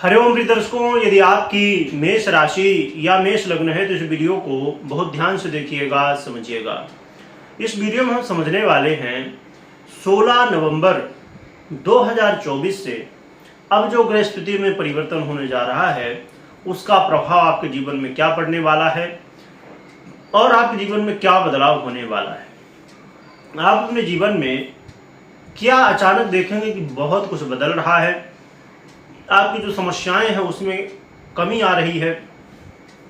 हरिओम प्रिय दर्शकों, यदि आपकी मेष राशि या मेष लग्न है तो इस वीडियो को बहुत ध्यान से देखिएगा, समझिएगा। इस वीडियो में हम समझने वाले हैं 16 नवंबर 2024 से अब जो ग्रह स्थिति में परिवर्तन होने जा रहा है उसका प्रभाव आपके जीवन में क्या पड़ने वाला है और आपके जीवन में क्या बदलाव होने वाला है। आप अपने जीवन में क्या अचानक देखेंगे कि बहुत कुछ बदल रहा है, आपकी जो समस्याएं हैं उसमें कमी आ रही है,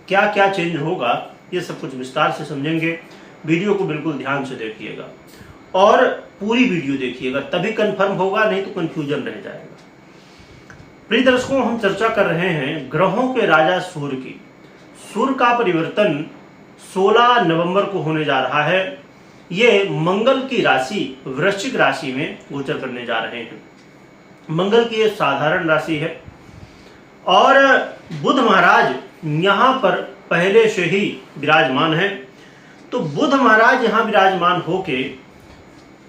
क्या क्या चेंज होगा, ये सब कुछ विस्तार से समझेंगे। वीडियो को बिल्कुल ध्यान से देखिएगा और पूरी वीडियो देखिएगा, तभी कंफर्म होगा, नहीं तो कंफ्यूजन रह जाएगा। प्रिय दर्शकों, हम चर्चा कर रहे हैं ग्रहों के राजा सूर्य की। सूर्य का परिवर्तन 16 नवंबर को होने जा रहा है। ये मंगल की राशि वृश्चिक राशि में गोचर करने जा रहे हैं। मंगल की एक साधारण राशि है और बुध महाराज यहाँ पर पहले से ही विराजमान है। तो बुध महाराज यहाँ विराजमान होके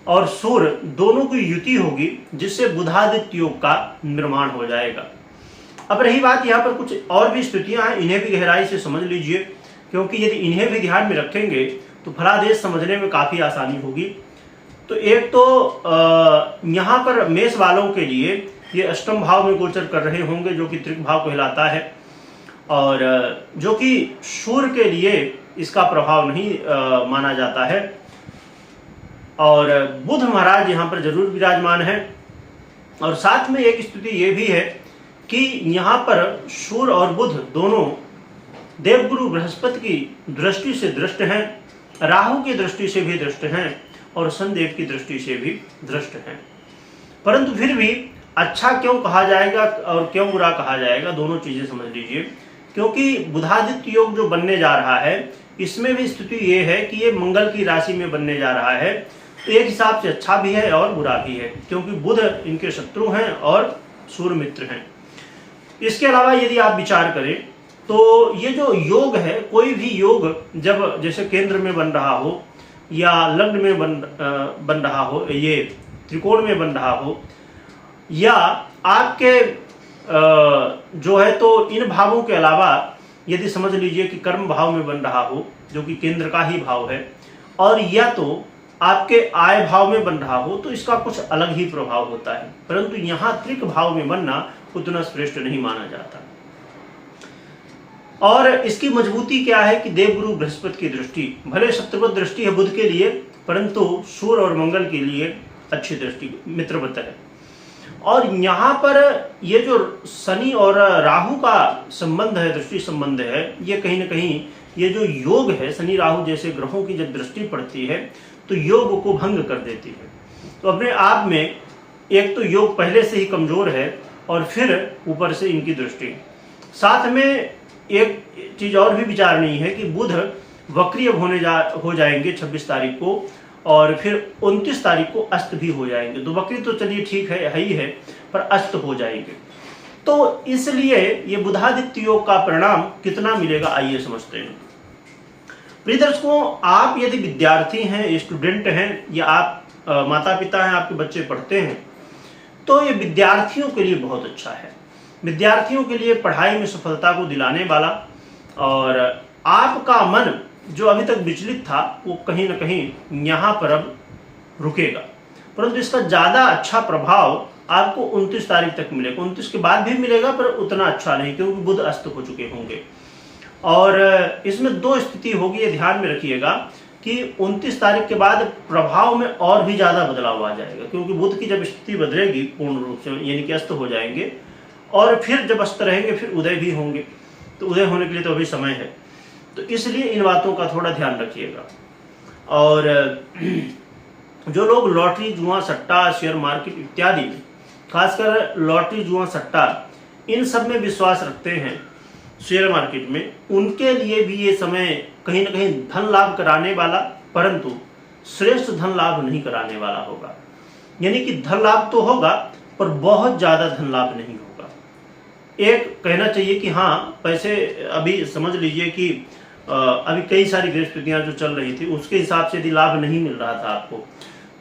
और सूर्य दोनों की युति होगी, जिससे बुधादित्य योग का निर्माण हो जाएगा। अब रही बात, यहाँ पर कुछ और भी स्थितियां हैं, इन्हें भी गहराई से समझ लीजिए, क्योंकि यदि इन्हें भी ध्यान में रखेंगे तो फलादेश समझने में काफी आसानी होगी। तो एक तो यहाँ पर मेष वालों के लिए ये अष्टम भाव में गोचर कर रहे होंगे, जो कि त्रिक भाव कहलाता है, और जो कि सूर्य के लिए इसका प्रभाव नहीं माना जाता है। और बुध महाराज यहाँ पर जरूर विराजमान है। और साथ में एक स्थिति ये भी है कि यहाँ पर सूर्य और बुध दोनों देवगुरु बृहस्पति की दृष्टि से दृष्ट हैं, राहु की दृष्टि से भी दृष्ट हैं और शनिदेव की दृष्टि से भी दृष्ट हैं। परंतु फिर भी अच्छा क्यों कहा जाएगा और क्यों बुरा कहा जाएगा, दोनों चीजें समझ लीजिए। क्योंकि बुधादित्य योग जो बनने जा रहा है, इसमें भी स्थिति ये है कि ये मंगल की राशि में बनने जा रहा है। तो एक हिसाब से अच्छा भी है और बुरा भी है, क्योंकि बुध इनके शत्रु हैं और सूर्य मित्र हैं। इसके अलावा यदि आप विचार करें तो ये जो योग है, कोई भी योग जब जैसे केंद्र में बन रहा हो या लग्न में बन रहा हो, ये त्रिकोण में बन रहा हो, या आपके जो है तो इन भावों के अलावा यदि समझ लीजिए कि कर्म भाव में बन रहा हो, जो कि केंद्र का ही भाव है, और या तो आपके आय भाव में बन रहा हो, तो इसका कुछ अलग ही प्रभाव होता है। परंतु यहाँ त्रिक भाव में बनना उतना श्रेष्ठ नहीं माना जाता। और इसकी मजबूती क्या है कि देवगुरु बृहस्पति की दृष्टि, भले शत्रुवत दृष्टि है बुध के लिए, परंतु सूर्य और मंगल के लिए अच्छी दृष्टि, मित्रवत है। और यहाँ पर ये जो शनि और राहु का संबंध है, दृष्टि संबंध है, ये कहीं ना कहीं ये जो योग है, शनि राहु जैसे ग्रहों की जब दृष्टि पड़ती है तो योग को भंग कर देती है। तो अपने आप में एक तो योग पहले से ही कमजोर है और फिर ऊपर से इनकी दृष्टि। साथ में एक चीज और भी विचारनीय है कि बुध वक्रीय हो जाएंगे 26 तारीख को, और फिर 29 तारीख को अस्त भी हो जाएंगे। तो वक्री तो चलिए ठीक है ही है, पर अस्त हो जाएंगे। तो इसलिए ये बुधादित्य योग का परिणाम कितना मिलेगा, आइए समझते हैं। प्रिय दर्शकों, आप यदि विद्यार्थी हैं, स्टूडेंट हैं, या आप माता पिता हैं, आपके बच्चे पढ़ते हैं, तो ये विद्यार्थियों के लिए बहुत अच्छा है। विद्यार्थियों के लिए पढ़ाई में सफलता को दिलाने वाला, और आपका मन जो अभी तक विचलित था वो कहीं ना कहीं यहाँ पर अब रुकेगा। परंतु इसका ज़्यादा अच्छा प्रभाव आपको 29 तारीख तक मिलेगा। 29 के बाद भी मिलेगा, पर उतना अच्छा नहीं, क्योंकि बुध अस्त हो चुके होंगे। और इसमें दो स्थिति होगी, ये ध्यान में रखिएगा कि 29 तारीख के बाद प्रभाव में और भी ज़्यादा बदलाव आ जाएगा, क्योंकि बुध की जब स्थिति बदलेगी पूर्ण रूप से, यानी कि अस्त हो जाएंगे, और फिर जब अस्त रहेंगे फिर उदय भी होंगे। तो उदय होने के लिए तो अभी समय है। तो इसलिए इन बातों का थोड़ा ध्यान रखिएगा। और जो लोग लॉटरी, जुआ, सट्टा, शेयर मार्केट इत्यादि में, खासकर लॉटरी, जुआ, सट्टा, इन सब में विश्वास रखते हैं, शेयर मार्केट में, उनके लिए भी ये समय कहीं ना कहीं धन लाभ कराने वाला, परंतु श्रेष्ठ धन लाभ नहीं कराने वाला होगा। यानी कि धन लाभ तो होगा, पर बहुत ज्यादा धन लाभ नहीं होगा। एक कहना चाहिए कि हाँ, पैसे अभी समझ लीजिए कि अभी कई सारी गृहस्थितियां जो चल रही थी उसके हिसाब से यदि लाभ नहीं मिल रहा था आपको,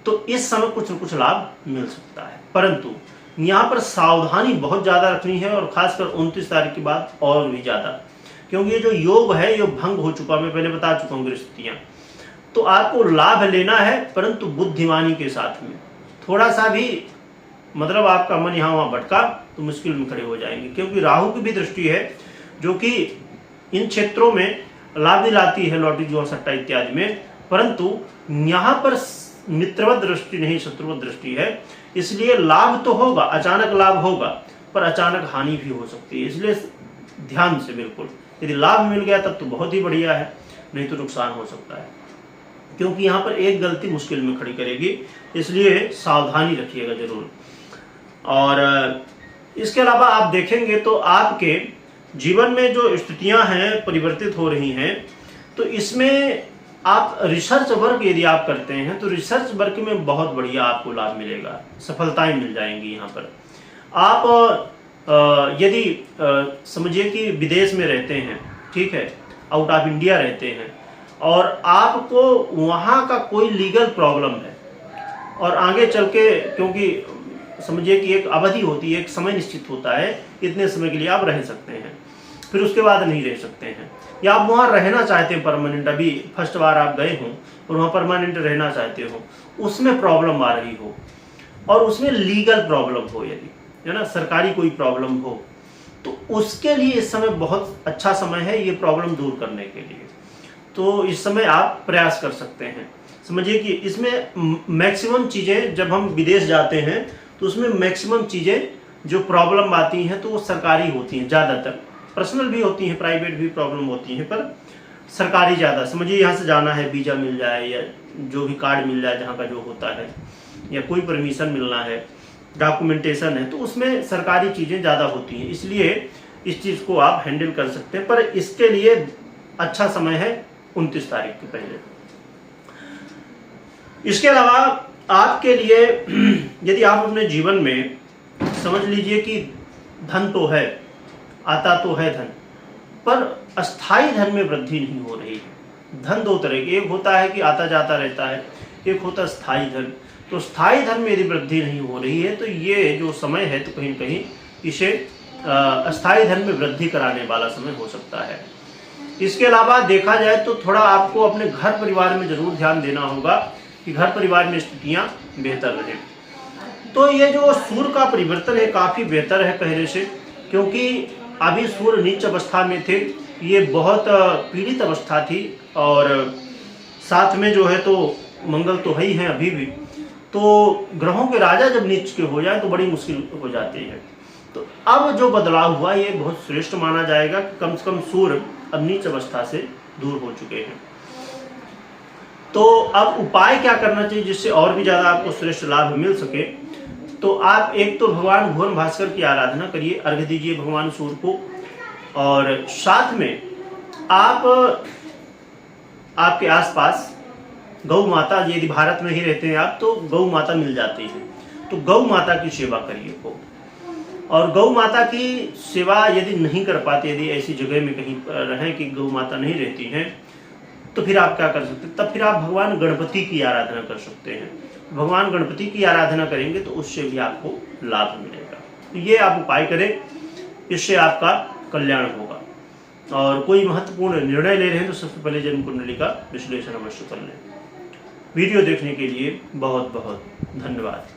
तो इस समय कुछ न कुछ लाभ मिल सकता है। परंतु यहाँ पर सावधानी बहुत ज़्यादा रखनी है, और खासकर 29 तारीख के बाद और भी ज़्यादा, क्योंकि ये जो योग है ये भंग हो चुका, मैं पहले बता चुका हूँ गृहस्थितियाँ। तो आपको लाभ लेना है, परंतु बुद्धिमानी के साथ में। थोड़ा सा भी मतलब आपका मन यहाँ वहाँ भटका तो मुश्किल में खड़े हो जाएंगे, क्योंकि राहु की भी दृष्टि है जो कि इन क्षेत्रों में लाभ दिलाती है, लॉटरी जुआ सट्टा इत्यादि में, परंतु यहाँ पर मित्रवत दृष्टि नहीं शत्रुवत दृष्टि है। इसलिए लाभ तो होगा, अचानक लाभ होगा, पर अचानक हानि भी हो सकती है। इसलिए ध्यान से बिल्कुल, यदि लाभ मिल गया तब तो बहुत ही बढ़िया है, नहीं तो नुकसान हो सकता है, क्योंकि यहाँ पर एक गलती मुश्किल में खड़ी करेगी। इसलिए सावधानी रखिएगा जरूर। और इसके अलावा आप देखेंगे तो आपके जीवन में जो स्थितियां हैं परिवर्तित हो रही हैं, तो इसमें आप रिसर्च वर्क यदि आप करते हैं तो रिसर्च वर्क में बहुत बढ़िया आपको लाभ मिलेगा, सफलताएं मिल जाएंगी। यहाँ पर आप यदि समझिए कि विदेश में रहते हैं, ठीक है, आउट ऑफ इंडिया रहते हैं, और आपको वहाँ का कोई लीगल प्रॉब्लम है, और आगे चल के, क्योंकि समझिए कि एक अवधि होती है, एक समय निश्चित होता है, इतने समय के लिए आप रह सकते हैं, फिर उसके बाद नहीं रह सकते हैं, या आप वहाँ रहना चाहते हैं परमानेंट, अभी फर्स्ट बार आप गए हों और वहाँ परमानेंट रहना चाहते हो, उसमें प्रॉब्लम आ रही हो, और उसमें लीगल प्रॉब्लम हो, यदि है ना, सरकारी कोई प्रॉब्लम हो, तो उसके लिए इस समय बहुत अच्छा समय है ये प्रॉब्लम दूर करने के लिए। तो इस समय आप प्रयास कर सकते हैं। समझिए कि इसमें मैक्सिमम चीज़ें, जब हम विदेश जाते हैं तो उसमें मैक्सिमम चीज़ें जो प्रॉब्लम आती हैं तो वो सरकारी होती हैं, ज़्यादातर पर्सनल भी होती हैं, प्राइवेट भी प्रॉब्लम होती हैं, पर सरकारी ज़्यादा। समझिए यहाँ से जाना है, वीज़ा मिल जाए या जो भी कार्ड मिल जाए जहाँ का जो होता है, या कोई परमिशन मिलना है, डॉक्यूमेंटेशन है, तो उसमें सरकारी चीज़ें ज़्यादा होती हैं। इसलिए इस चीज़ को आप हैंडल कर सकते हैं, पर इसके लिए अच्छा समय है 29 तारीख के पहले। इसके अलावा आपके लिए यदि आप अपने जीवन में समझ लीजिए कि धन तो है, आता तो है धन, पर अस्थाई धन में वृद्धि नहीं हो रही है। धन दो तरह के, एक होता है कि आता जाता रहता है, एक होता है स्थायी धन। तो स्थायी धन में यदि वृद्धि नहीं हो रही है तो ये जो समय है तो कहीं न कहीं इसे अस्थायी धन में वृद्धि कराने वाला समय हो सकता है। इसके अलावा देखा जाए तो थोड़ा आपको अपने घर परिवार में जरूर ध्यान देना होगा कि घर परिवार में स्थितियाँ बेहतर रहे। तो ये जो सूर्य का परिवर्तन है काफ़ी बेहतर है पहले से, क्योंकि अभी सूर्य नीच अवस्था में थे, ये बहुत पीड़ित अवस्था थी, और साथ में जो है तो मंगल तो है ही है अभी भी, तो ग्रहों के राजा जब नीच के हो जाए तो बड़ी मुश्किल हो जाती है। तो अब जो बदलाव हुआ ये बहुत श्रेष्ठ माना जाएगा कि कम से कम सूर्य अब नीच अवस्था से दूर हो चुके हैं। तो अब उपाय क्या करना चाहिए जिससे और भी ज़्यादा आपको श्रेष्ठ लाभ मिल सके? तो आप एक तो भगवान भुवन भास्कर की आराधना करिए, अर्घ्य दीजिए भगवान सूर्य को, और साथ में आप आपके आसपास गौ माता, यदि भारत में ही रहते हैं आप तो गौ माता मिल जाती है, तो गौ माता की सेवा करिए को। और गौ माता की सेवा यदि नहीं कर पाते, यदि ऐसी जगह में कहीं रहें कि गौ माता नहीं रहती हैं, तो फिर आप क्या कर सकते हैं? तब फिर आप भगवान गणपति की आराधना कर सकते हैं। भगवान गणपति की आराधना करेंगे तो उससे भी आपको लाभ मिलेगा। तो ये आप उपाय करें, इससे आपका कल्याण होगा। और कोई महत्वपूर्ण निर्णय ले रहे हैं तो सबसे पहले जन्म कुंडली का विश्लेषण अवश्य कर लें। वीडियो देखने के लिए बहुत बहुत धन्यवाद।